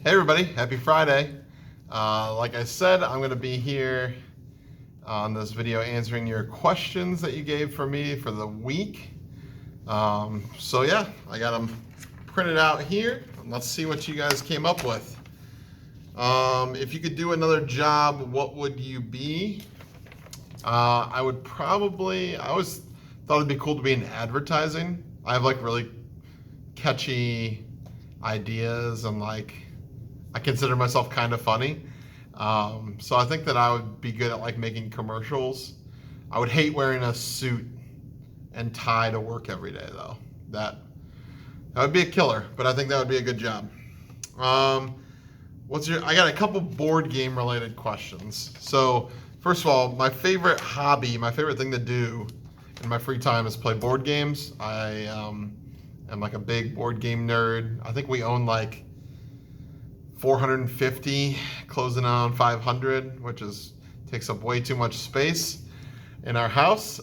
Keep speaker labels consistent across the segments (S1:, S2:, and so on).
S1: Hey everybody, happy Friday. Like I said, I'm going to be here on this video answering your questions that you gave for me for the week. So yeah, I got them printed out here. Let's see what you guys came up with. If you could do another job, what would you be? I always thought it'd be cool to be in advertising. I have like really catchy ideas and I consider myself kind of funny. So I think that I would be good at like making commercials. I would hate wearing a suit and tie to work every day though. That would be a killer, but I think that would be a good job. I got a couple board game related questions. So first of all, my favorite hobby, my favorite thing to do in my free time is play board games. I am like a big board game nerd. I think we own like 450, closing on 500, which takes up way too much space in our house.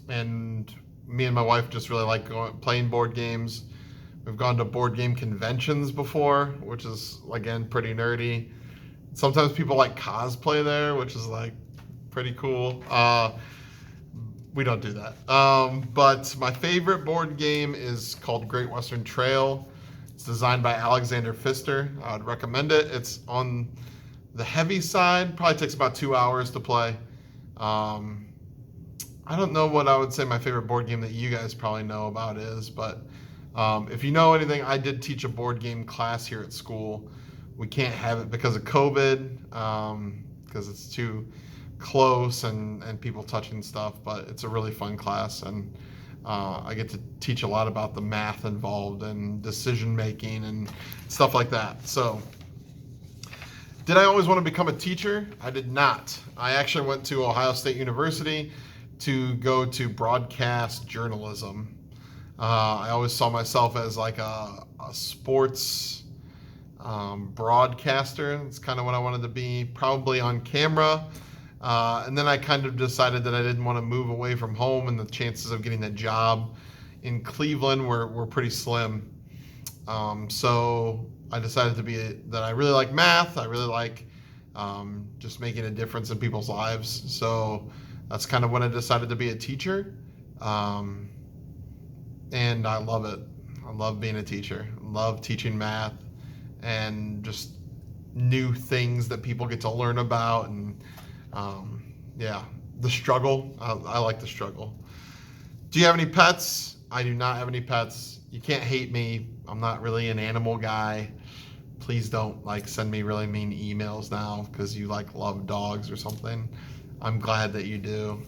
S1: And me and my wife just really like playing board games. We've gone to board game conventions before, which is again pretty nerdy. Sometimes people like cosplay there, which is like pretty cool. We don't do that. But my favorite board game is called Great Western Trail. It's designed by Alexander Pfister. I would recommend it. It's on the heavy side. Probably takes about 2 hours to play. I don't know what I would say my favorite board game that you guys probably know about is, but if you know anything, I did teach a board game class here at school. We can't have it because of COVID, because it's too close and people touching stuff, but it's a really fun class, and I get to teach a lot about the math involved and decision making and stuff like that. So, did I always want to become a teacher? I did not. I actually went to Ohio State University to go to broadcast journalism. I always saw myself as like a sports broadcaster. It's kind of what I wanted to be, probably on camera. And then I kind of decided that I didn't want to move away from home, and the chances of getting that job in Cleveland were pretty slim. So I decided that I really like math. I really like just making a difference in people's lives. So that's kind of when I decided to be a teacher. And I love it. I love being a teacher. I love teaching math and just new things that people get to learn about, and the struggle. I like the struggle. Do you have any pets? I do not have any pets. You can't hate me. I'm not really an animal guy. Please don't send me really mean emails now because you love dogs or something. I'm glad that you do.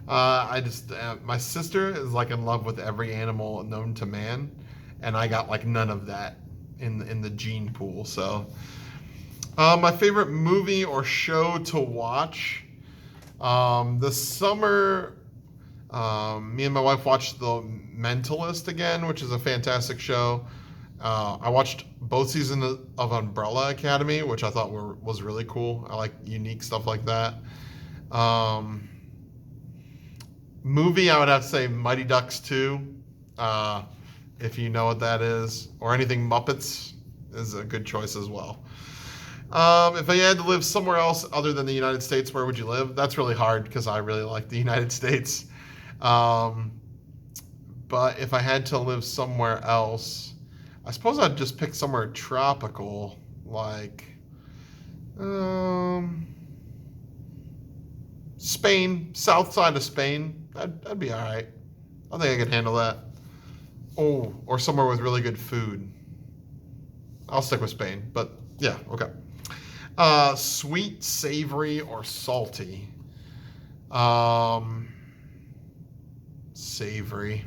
S1: My sister is in love with every animal known to man, and I got none of that in the gene pool. So my favorite movie or show to watch. This summer, me and my wife watched The Mentalist again, which is a fantastic show. I watched both seasons of Umbrella Academy, which I thought was really cool. I like unique stuff like that. Movie, I would have to say Mighty Ducks 2, if you know what that is, or anything Muppets is a good choice as well. If I had to live somewhere else other than the United States, where would you live? That's really hard because I really like the United States. But if I had to live somewhere else, I suppose I'd just pick somewhere tropical, Spain, south side of Spain. That'd be all right. I think I could handle that. Oh, or somewhere with really good food. I'll stick with Spain, but yeah, okay. Sweet, savory, or salty? Savory.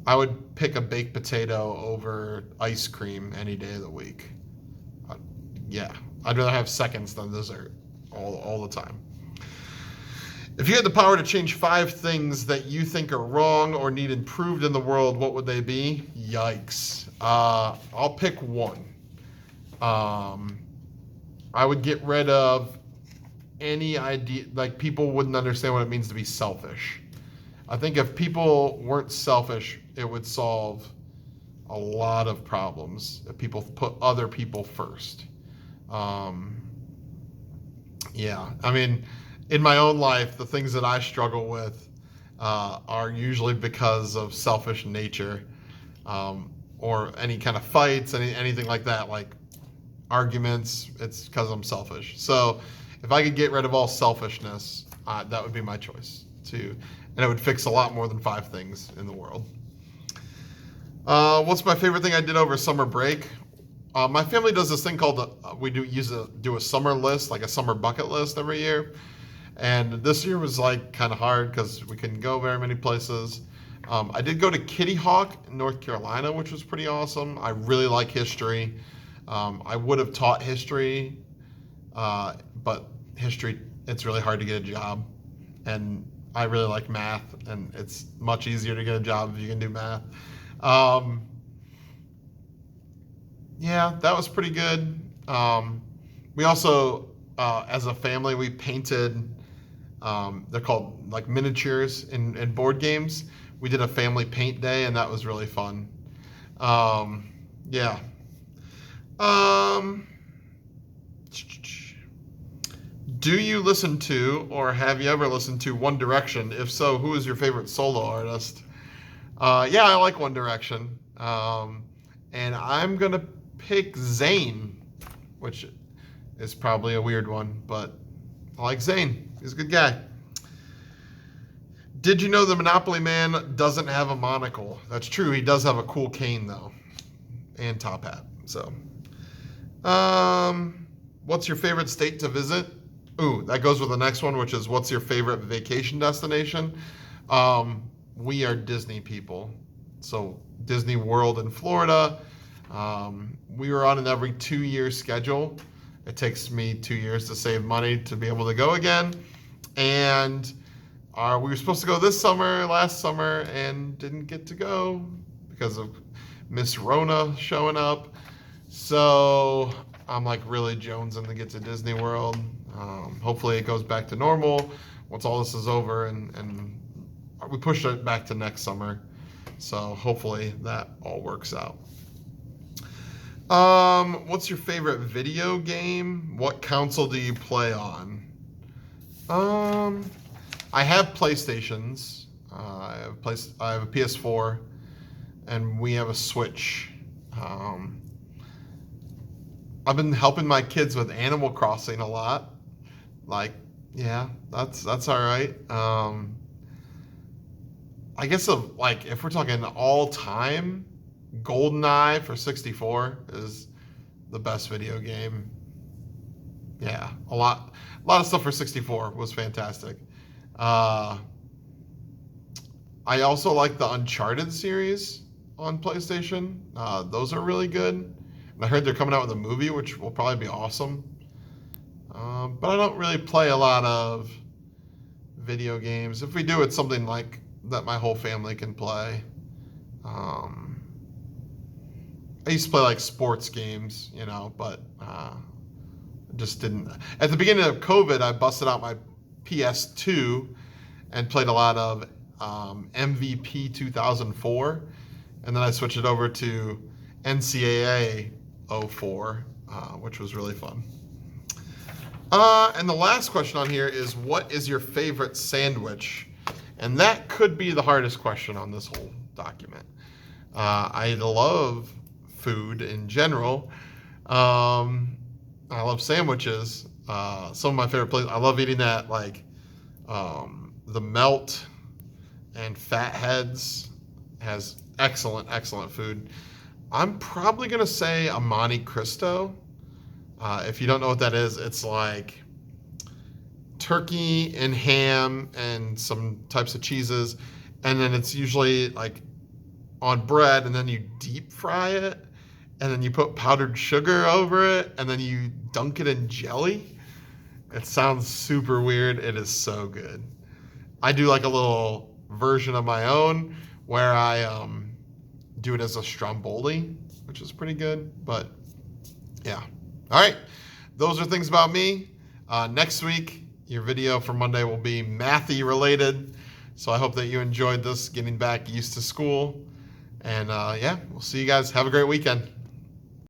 S1: I would pick a baked potato over ice cream any day of the week. I'd rather have seconds than dessert all the time. If you had the power to change 5 things that you think are wrong or need improved in the world, what would they be? Yikes. I'll pick one. I would get rid of any idea, people wouldn't understand what it means to be selfish. I think if people weren't selfish, it would solve a lot of problems if people put other people first. Yeah, I mean, in my own life, the things that I struggle with are usually because of selfish nature, or any kind of fights, anything like that, like arguments. It's because I'm selfish. So if I could get rid of all selfishness, that would be my choice too, and it would fix a lot more than 5 things in the world. What's my favorite thing I did over summer break? My family does this thing called we do a summer list, like a summer bucket list every year. And this year was like kind of hard because we couldn't go very many places. I did go to Kitty Hawk in North Carolina, which was pretty awesome. I really like history. I would have taught history, but history, it's really hard to get a job. And I really like math, and it's much easier to get a job if you can do math. Yeah, that was pretty good. We also, as a family, we painted, they're called like miniatures in board games. We did a family paint day, and that was really fun. Yeah. Do you listen to, or have you ever listened to One Direction? If so, who is your favorite solo artist? Yeah, I like One Direction. And I'm going to pick Zayn, which is probably a weird one, but I like Zayn. He's a good guy. Did you know the Monopoly Man doesn't have a monocle? That's true. He does have a cool cane, though, and top hat. So, what's your favorite state to visit? Ooh, that goes with the next one, which is what's your favorite vacation destination? We are Disney people. So Disney World in Florida. We were on an every 2-year schedule. It takes me 2 years to save money to be able to go again. And we were supposed to go last summer, and didn't get to go because of Miss Rona showing up. So I'm like really jonesing to get to Disney World. Hopefully it goes back to normal once all this is over, and we pushed it back to next summer. So hopefully that all works out. What's your favorite video game? What console do you play on? I have PlayStations. I have a PS4, and we have a Switch. I've been helping my kids with Animal Crossing a lot. Like, yeah, that's all right. I guess if we're talking all time, GoldenEye for 64 is the best video game. Yeah, a lot of stuff for 64 was fantastic. I also like the Uncharted series on PlayStation. Those are really good. And I heard they're coming out with a movie, which will probably be awesome. But I don't really play a lot of video games. If we do, it's something like that my whole family can play. I used to play like sports games, but just didn't. At the beginning of COVID, I busted out my PS2 and played a lot of MVP 2004, and then I switched it over to NCAA 04, which was really fun. And the last question on here is, what is your favorite sandwich? And that could be the hardest question on this whole document. I love food in general. I love sandwiches. Some of my favorite places, I love eating at the Melt and Fatheads has excellent food. I'm probably going to say a Monte Cristo. If you don't know what that is, it's like turkey and ham and some types of cheeses. And then it's usually like on bread, and then you deep fry it. And then you put powdered sugar over it. And then you dunk it in jelly. It sounds super weird. It is so good. I do like a little version of my own where I do it as a stromboli, which is pretty good. But yeah. All right. Those are things about me. Next week, your video for Monday will be mathy related. So I hope that you enjoyed this, getting back used to school. And yeah, we'll see you guys. Have a great weekend.